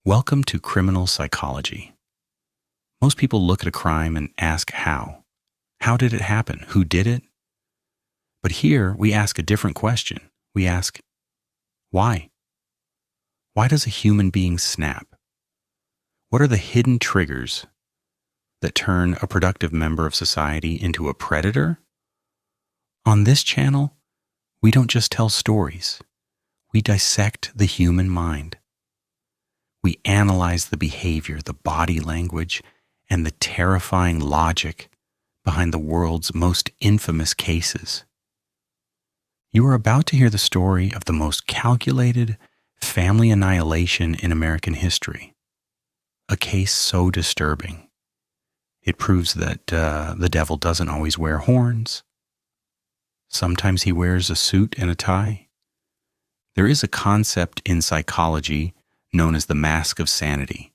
Welcome to criminal psychology. Most people look at a crime and ask how. How did it happen? Who did it? But here we ask a different question. We ask, why? Why does a human being snap? What are the hidden triggers that turn a productive member of society into a predator? On this channel, we don't just tell stories. We dissect the human mind. We analyze the behavior, the body language, and the terrifying logic behind the world's most infamous cases. You are about to hear the story of the most calculated family annihilation in American history. A case so disturbing. It proves that the devil doesn't always wear horns. Sometimes he wears a suit and a tie. There is a concept in psychology known as the mask of sanity.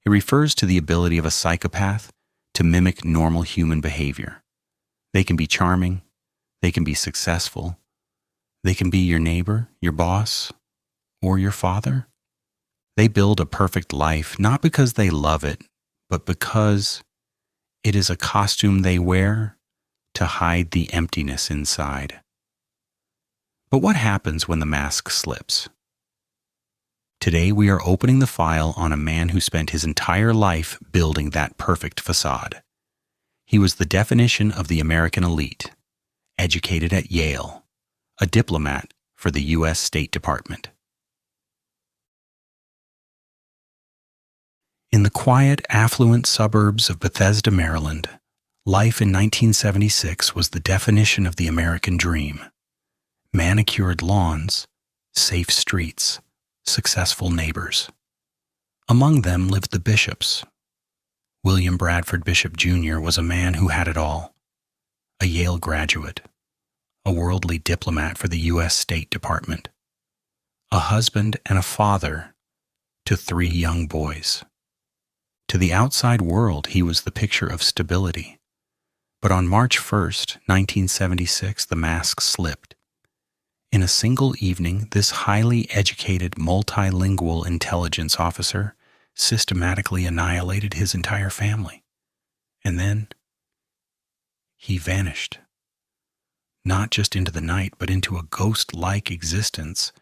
It refers to the ability of a psychopath to mimic normal human behavior. They can be charming, they can be successful, they can be your neighbor, your boss, or your father. They build a perfect life not because they love it, but because it is a costume they wear to hide the emptiness inside. But what happens when the mask slips? Today we are opening the file on a man who spent his entire life building that perfect facade. He was the definition of the American elite, educated at Yale, a diplomat for the U.S. State Department. In the quiet, affluent suburbs of Bethesda, Maryland, life in 1976 was the definition of the American dream. Manicured lawns, safe streets, successful neighbors. Among them lived the bishops. William Bradford Bishop Jr. was a man who had it all. A Yale graduate, a worldly diplomat for the U.S. State Department, a husband and a father to 3 young boys. To the outside world, he was the picture of stability. But on March 1st, 1976, the mask slipped. In a single evening, this highly educated, multilingual intelligence officer systematically annihilated his entire family. And then he vanished. Not just into the night, but into a ghost-like existence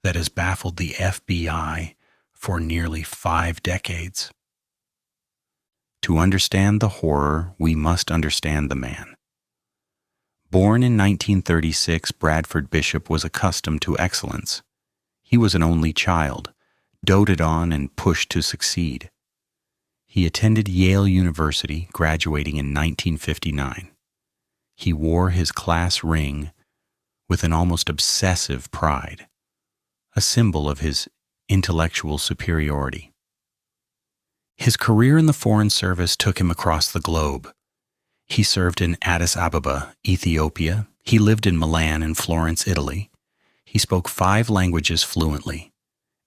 that has baffled the FBI for nearly 5 decades. To understand the horror, we must understand the man. Born in 1936, Bradford Bishop was accustomed to excellence. He was an only child, doted on and pushed to succeed. He attended Yale University, graduating in 1959. He wore his class ring with an almost obsessive pride, a symbol of his intellectual superiority. His career in the Foreign Service took him across the globe. He served in Addis Ababa, Ethiopia. He lived in Milan and Florence, Italy. He spoke 5 languages fluently: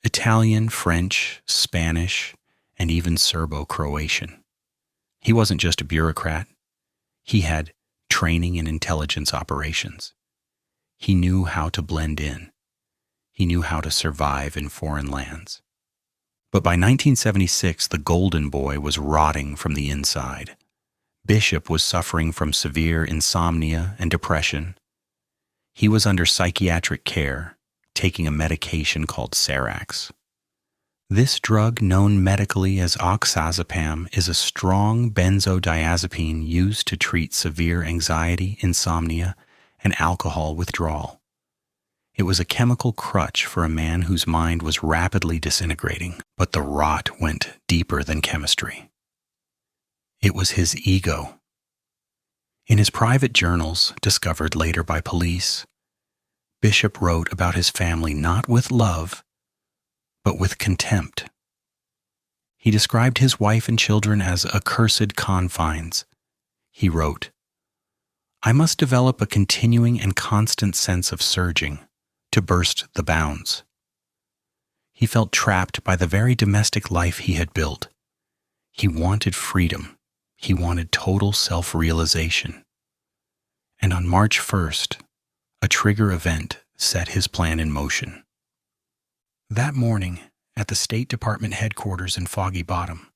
Italian, French, Spanish, and even Serbo-Croatian. He wasn't just a bureaucrat. He had training in intelligence operations. He knew how to blend in. He knew how to survive in foreign lands. But by 1976, the golden boy was rotting from the inside. Bishop was suffering from severe insomnia and depression. He was under psychiatric care, taking a medication called Serax. This drug, known medically as oxazepam, is a strong benzodiazepine used to treat severe anxiety, insomnia, and alcohol withdrawal. It was a chemical crutch for a man whose mind was rapidly disintegrating, but the rot went deeper than chemistry. It was his ego. In his private journals, discovered later by police, Bishop wrote about his family not with love, but with contempt. He described his wife and children as accursed confines. He wrote, "I must develop a continuing and constant sense of surging to burst the bounds." He felt trapped by the very domestic life he had built. He wanted freedom. He wanted total self-realization. And on March 1st, a trigger event set his plan in motion. That morning, At the State Department headquarters in Foggy Bottom,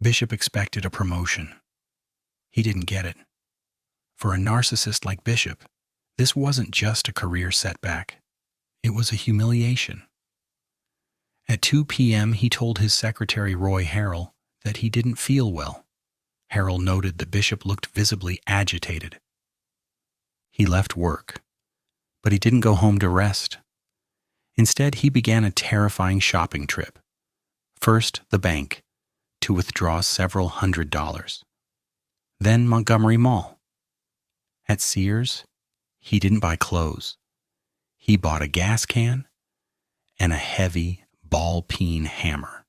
Bishop expected a promotion. He didn't get it. For a narcissist like Bishop, this wasn't just a career setback. It was a humiliation. At 2 p.m., he told his secretary, Roy Harrell, that he didn't feel well. Harrell noted that Bishop looked visibly agitated. He left work, but he didn't go home to rest. Instead, he began a terrifying shopping trip. First, the bank, to withdraw several $100s. Then Montgomery Mall. At Sears, he didn't buy clothes. He bought a gas can and a heavy ball-peen hammer.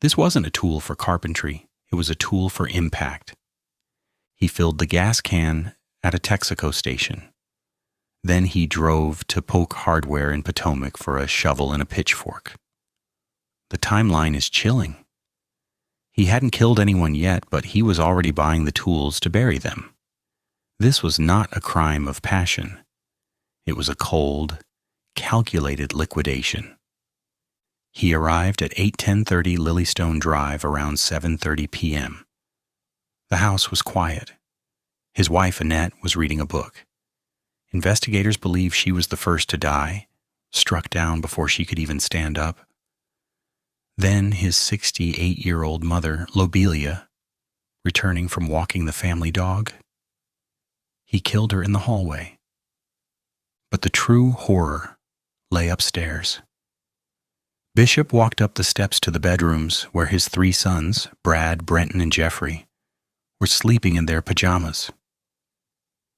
This wasn't a tool for carpentry. It was a tool for impact. He filled the gas can at a Texaco station. Then he drove to Polk Hardware in Potomac for a shovel and a pitchfork. The timeline is chilling. He hadn't killed anyone yet, but he was already buying the tools to bury them. This was not a crime of passion. It was a cold, calculated liquidation. He arrived at 81030 Lilystone Drive around 7:30 p.m. The house was quiet. His wife, Annette, was reading a book. Investigators believe she was the first to die, struck down before she could even stand up. Then his 68-year-old mother, Lobelia, returning from walking the family dog. He killed her in the hallway. But the true horror lay upstairs. Bishop walked up the steps to the bedrooms where his 3 sons, Brad, Brenton, and Jeffrey, were sleeping in their pajamas.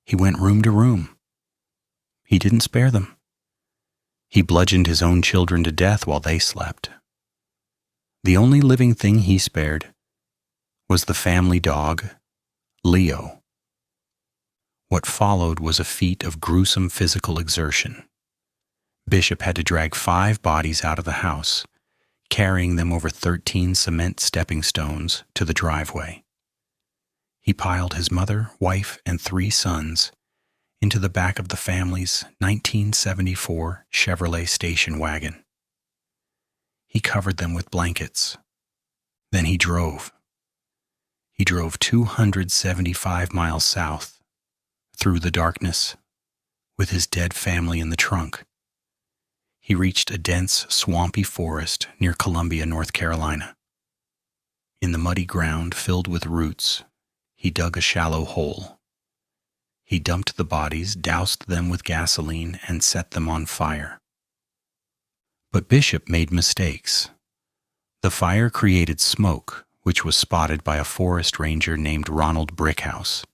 He went room to room. He didn't spare them. He bludgeoned his own children to death while they slept. The only living thing he spared was the family dog, Leo. What followed was a feat of gruesome physical exertion. Bishop had to drag 5 bodies out of the house, carrying them over 13 cement stepping stones to the driveway. He piled his mother, wife, and 3 sons into the back of the family's 1974 Chevrolet Station Wagon. He covered them with blankets. Then he drove. He drove 275 miles south, through the darkness, with his dead family in the trunk. He reached a dense, swampy forest near Columbia, North Carolina. In the muddy ground filled with roots, he dug a shallow hole. He dumped the bodies, doused them with gasoline, and set them on fire. But Bishop made mistakes. The fire created smoke, which was spotted by a forest ranger named Ronald Brickhouse.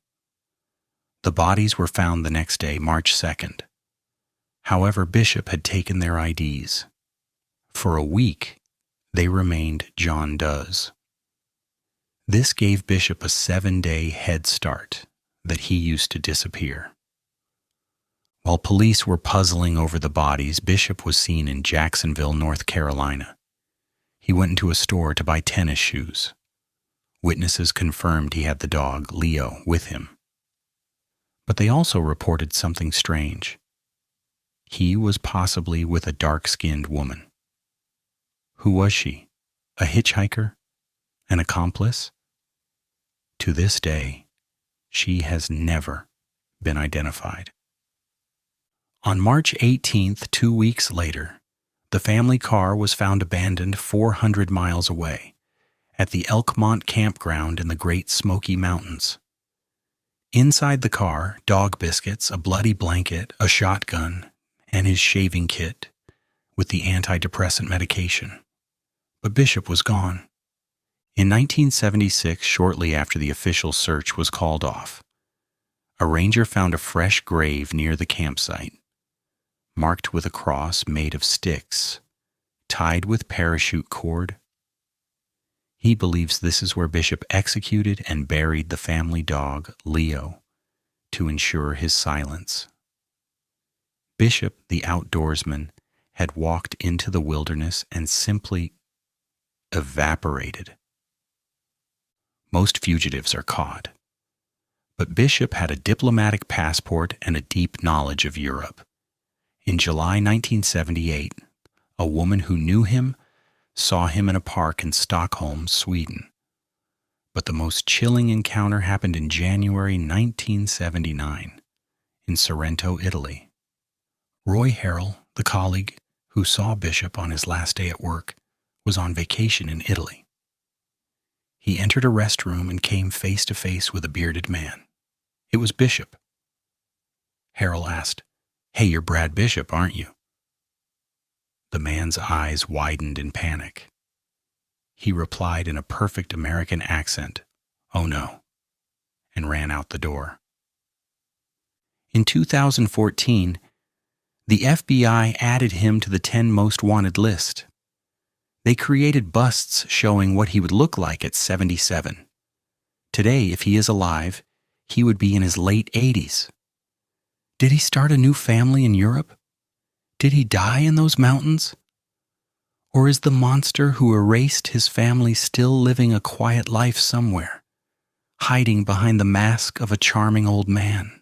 The bodies were found the next day, March 2nd. However, Bishop had taken their IDs. For a week, they remained John Doe's. This gave Bishop a 7-day head start that he used to disappear. While police were puzzling over the bodies, Bishop was seen in Jacksonville, North Carolina. He went into a store to buy tennis shoes. Witnesses confirmed he had the dog, Leo, with him. But they also reported something strange. He was possibly with a dark-skinned woman. Who was she? A hitchhiker? An accomplice? To this day, she has never been identified. On March 18th, 2 weeks later, the family car was found abandoned 400 miles away at the Elkmont campground in the Great Smoky Mountains. Inside the car, dog biscuits, a bloody blanket, a shotgun, and his shaving kit with the antidepressant medication. But Bishop was gone. In 1976, shortly after the official search was called off, a ranger found a fresh grave near the campsite, marked with a cross made of sticks, tied with parachute cord. He believes this is where Bishop executed and buried the family dog, Leo, to ensure his silence. Bishop, the outdoorsman, had walked into the wilderness and simply evaporated. Most fugitives are caught, but Bishop had a diplomatic passport and a deep knowledge of Europe. In July 1978, A woman who knew him saw him in a park in Stockholm, Sweden. But the most chilling encounter happened in January 1979 in Sorrento, Italy. Roy Harrell, the colleague who saw Bishop on his last day at work, was on vacation in Italy. He entered a restroom and came face to face with a bearded man. It was Bishop. Harrell asked, "Hey, you're Brad Bishop, aren't you?" The man's eyes widened in panic. He replied in a perfect American accent, "Oh no," and ran out the door. In 2014, the FBI added him to the 10 most wanted list. They created busts showing what he would look like at 77. Today, if he is alive, he would be in his late 80s. Did he start a new family in Europe? Did he die in those mountains? Or is the monster who erased his family still living a quiet life somewhere, hiding behind the mask of a charming old man?